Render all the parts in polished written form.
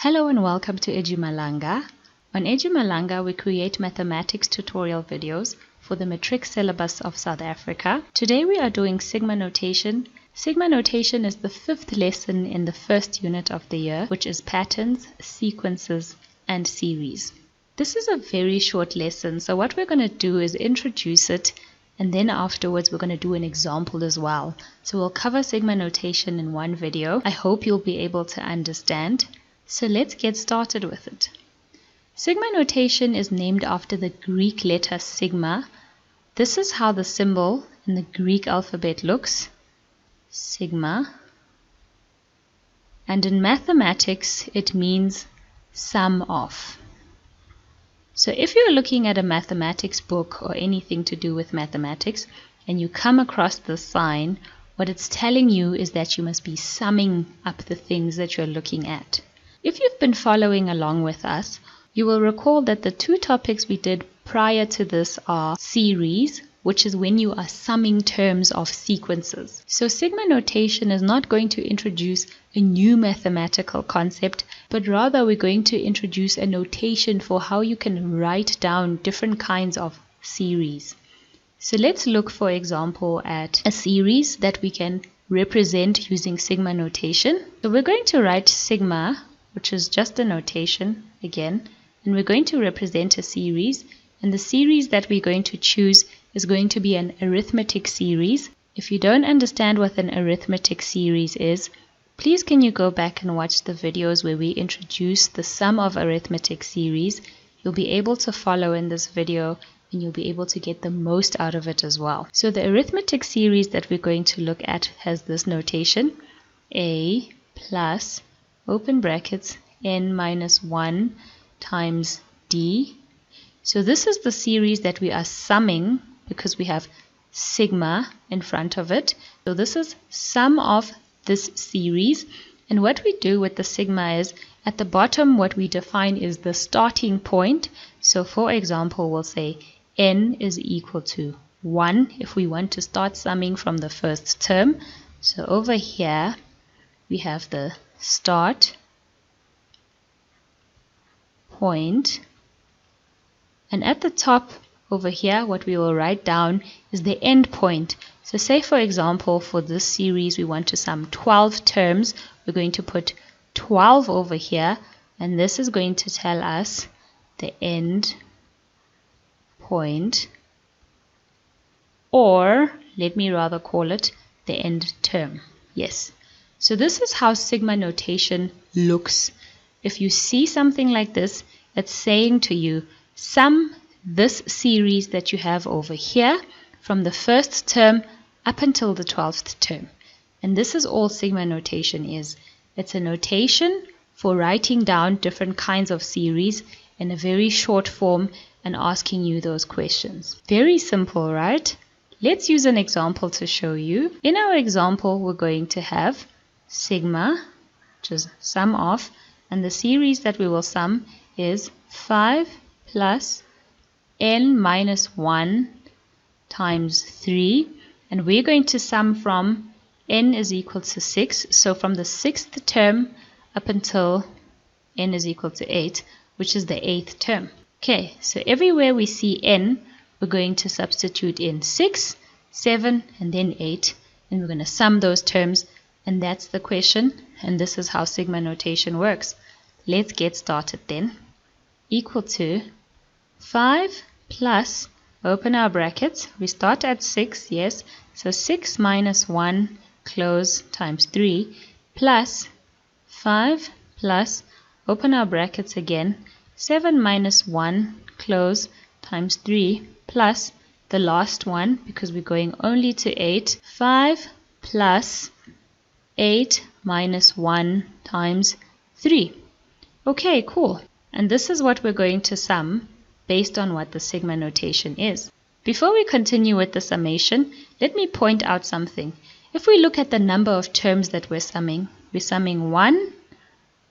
Hello and welcome to Edu-Malanga. On Edu-Malanga, we create mathematics tutorial videos for the Matric syllabus of South Africa. Today we are doing sigma notation. Sigma notation is the fifth lesson in the first unit of the year, which is patterns, sequences, and series. This is a very short lesson, so what we're going to do is introduce it, and then afterwards we're going to do an example as well. So we'll cover sigma notation in one video. I hope you'll be able to understand. So let's get started with it. Sigma notation is named after the Greek letter sigma. This is how the symbol in the Greek alphabet looks. Sigma. And in mathematics, it means sum of. So if you're looking at a mathematics book or anything to do with mathematics, and you come across this sign, what it's telling you is that you must be summing up the things that you're looking at. If you've been following along with us, you will recall that the two topics we did prior to this are series, which is when you are summing terms of sequences. So sigma notation is not going to introduce a new mathematical concept, but rather we're going to introduce a notation for how you can write down different kinds of series. So let's look, for example, at a series that we can represent using sigma notation. So we're going to write sigma, which is just a notation again, and we're going to represent a series, and the series that we're going to choose is going to be an arithmetic series. If you don't understand what an arithmetic series is, please can you go back and watch the videos where we introduce the sum of arithmetic series. You'll be able to follow in this video and you'll be able to get the most out of it as well. So the arithmetic series that we're going to look at has this notation: a plus open brackets n minus 1 times d. So this is the series that we are summing because we have sigma in front of it. So this is sum of this series, and what we do with the sigma is at the bottom what we define is the starting point. So for example, we'll say n is equal to 1 if we want to start summing from the first term. So over here we have the start point, and at the top over here what we will write down is the end point. So say for example for this series we want to sum 12 terms, we're going to put 12 over here, and this is going to tell us the end point, or let me rather call it the end term. Yes. So this is how sigma notation looks. If you see something like this, it's saying to you, sum this series that you have over here from the first term up until the 12th term. And this is all sigma notation is. It's a notation for writing down different kinds of series in a very short form and asking you those questions. Very simple, right? Let's use an example to show you. In our example, we're going to have sigma, which is sum of, and the series that we will sum is 5 plus n minus 1 times 3, and we're going to sum from n is equal to 6, so from the 6th term up until n is equal to 8, which is the 8th term. Okay, so everywhere we see n, we're going to substitute in 6, 7, and then 8, and we're going to sum those terms. And that's the question, and this is how sigma notation works. Let's get started then. Equal to 5 plus, open our brackets, we start at 6, yes, so 6 minus 1, close, times 3, plus 5 plus, open our brackets again, 7 minus 1, close, times 3, plus the last one, because we're going only to 8, 5 plus 8 minus 1 times 3. Okay, cool. And this is what we're going to sum based on what the sigma notation is. Before we continue with the summation, let me point out something. If we look at the number of terms that we're summing 1,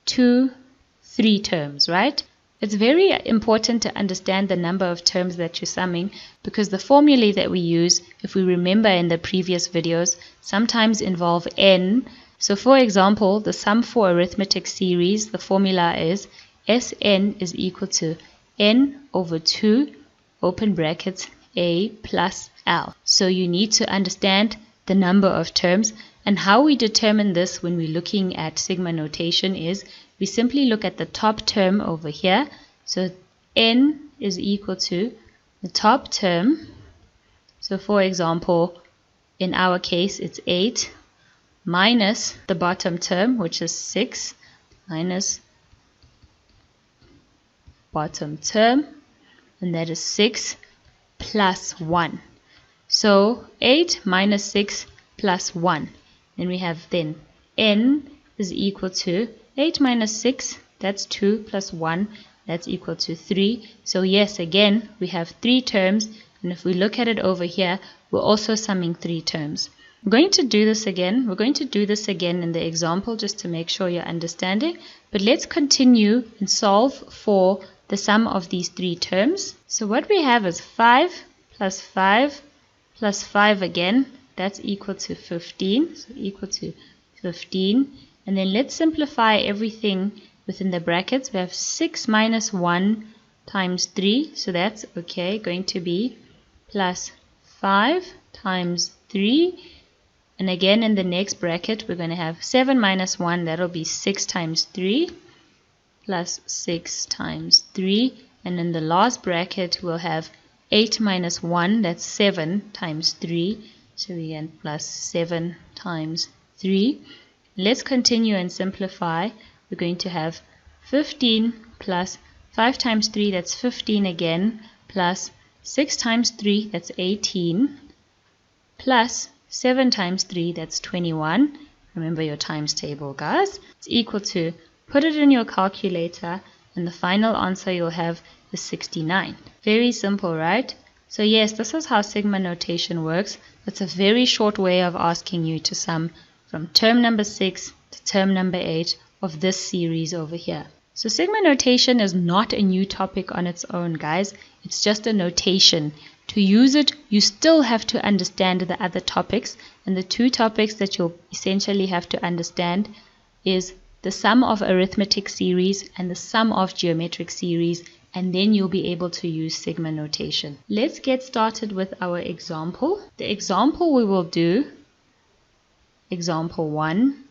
2, 3 terms, right? It's very important to understand the number of terms that you're summing, because the formulae that we use, if we remember in the previous videos, sometimes involve n So for example, the sum for arithmetic series, the formula is Sn is equal to n over 2, open brackets, a plus l. So you need to understand the number of terms, and how we determine this when we're looking at sigma notation is we simply look at the top term over here. So n is equal to the top term. So for example, in our case it's 8 minus the bottom term, which is 6, minus bottom term, and that is 6 plus 1. So 8 minus 6 plus 1. Then we have then n is equal to 8 minus 6, that's 2, plus 1, that's equal to 3. So yes, again, we have 3 terms, and if we look at it over here, we're also summing 3 terms. We're going to do this again. We're going to do this again in the example just to make sure you're understanding. But let's continue and solve for the sum of these 3 terms. So what we have is 5 plus 5 plus 5 again. That's equal to 15. So equal to 15. And then let's simplify everything within the brackets. We have 6 minus 1 times 3. So that's okay, going to be plus 5 times 3. And again in the next bracket we're going to have 7 minus 1, that'll be 6 times 3 plus 6 times 3. And in the last bracket we'll have 8 minus 1, that's 7 times 3. So we get plus 7 times 3. Let's continue and simplify. We're going to have 15 plus 5 times 3, that's 15 again, plus 6 times 3, that's 18, plus 7 times 3, that's 21. Remember your times table, guys. It's equal to, put it in your calculator, and the final answer you'll have is 69. Very simple, right? So yes, this is how sigma notation works. It's a very short way of asking you to sum from term number 6 to term number 8 of this series over here. So sigma notation is not a new topic on its own, guys. It's just a notation. To use it, you still have to understand the other topics, and the 2 topics that you'll essentially have to understand is the sum of arithmetic series and the sum of geometric series, and then you'll be able to use sigma notation. Let's get started with our example. The example we will do, example 1.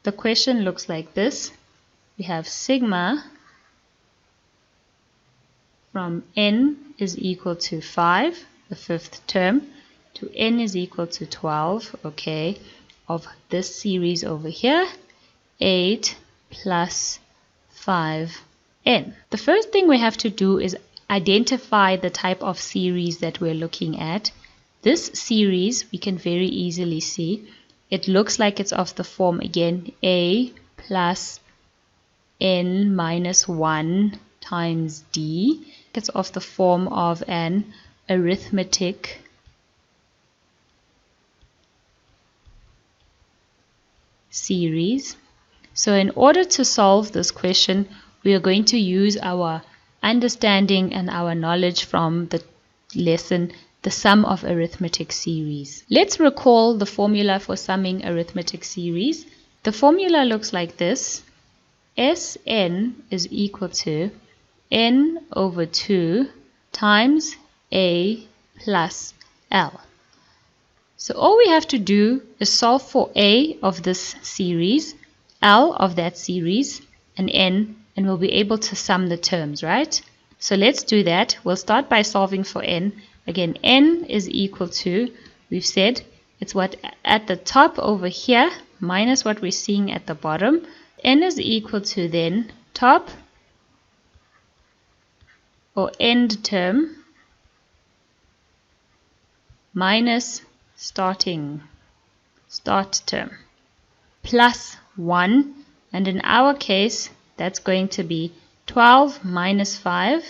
The question looks like this. We have sigma from n is equal to 5, the 5th term, to n is equal to 12, okay, of this series over here, 8 plus 5n. The first thing we have to do is identify the type of series that we're looking at. This series, we can very easily see, it looks like it's of the form, again, a plus n minus 1 times d. It's of the form of an arithmetic series. So in order to solve this question, we are going to use our understanding and our knowledge from the lesson, the sum of arithmetic series. Let's recall the formula for summing arithmetic series. The formula looks like this. Sn is equal to n over 2 times a plus l. So all we have to do is solve for a of this series, l of that series, and n, and we'll be able to sum the terms, right? So let's do that. We'll start by solving for n. Again, n is equal to, we've said, it's what at the top over here minus what we're seeing at the bottom. N is equal to then top or end term minus start term plus 1, and in our case that's going to be 12 minus 5.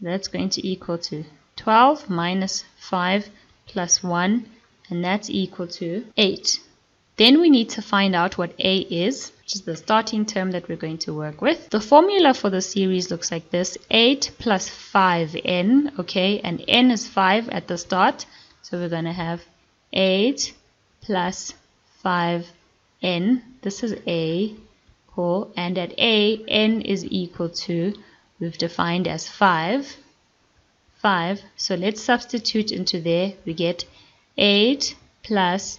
That's going to equal to 12 minus 5 plus 1, and that's equal to 8. Then we need to find out what a is, which is the starting term that we're going to work with. The formula for the series looks like this: 8 plus 5n, okay, and n is 5 at the start. So we're going to have 8 plus 5n. This is a, cool, and at a, n is equal to, we've defined as 5. So let's substitute into there. We get 8 plus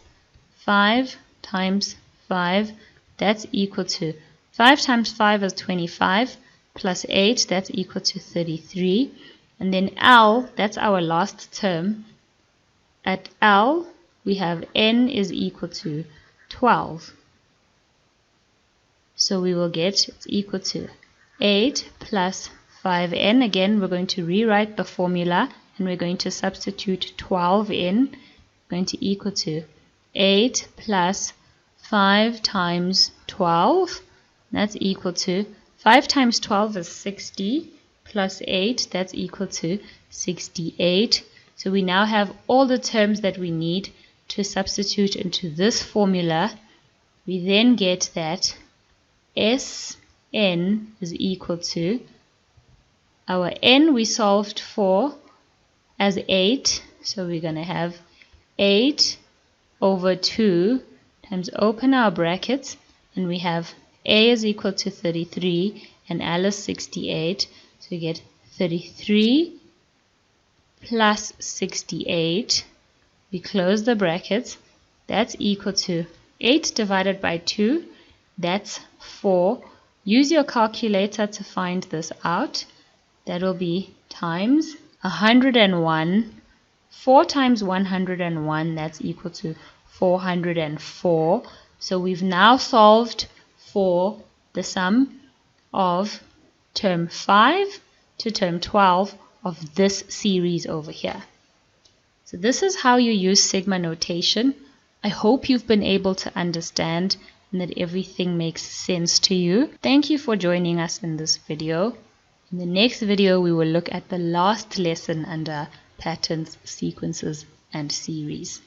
5 times 5, that's equal to 5 times 5 is 25, plus 8, that's equal to 33. And then L, that's our last term. At L, we have n is equal to 12. So we will get it's equal to 8 plus 5n. Again, we're going to rewrite the formula and we're going to substitute 12 in. Going to equal to 8 plus 5 times 12. That's equal to 5 times 12 is 60 plus 8. That's equal to 68. So we now have all the terms that we need to substitute into this formula. We then get that Sn is equal to, our n we solved for as 8, so we're going to have 8 over 2 times, open our brackets, and we have a is equal to 33 and L is 68, so we get 33 plus 68. We close the brackets, that's equal to 8 divided by 2, that's 4. Use your calculator to find this out. That will be times 101. 4 times 101, that's equal to 404. So we've now solved for the sum of term 5 to term 12 of this series over here. So this is how you use sigma notation. I hope you've been able to understand and that everything makes sense to you. Thank you for joining us in this video. In the next video, we will look at the last lesson under patterns, sequences, and series.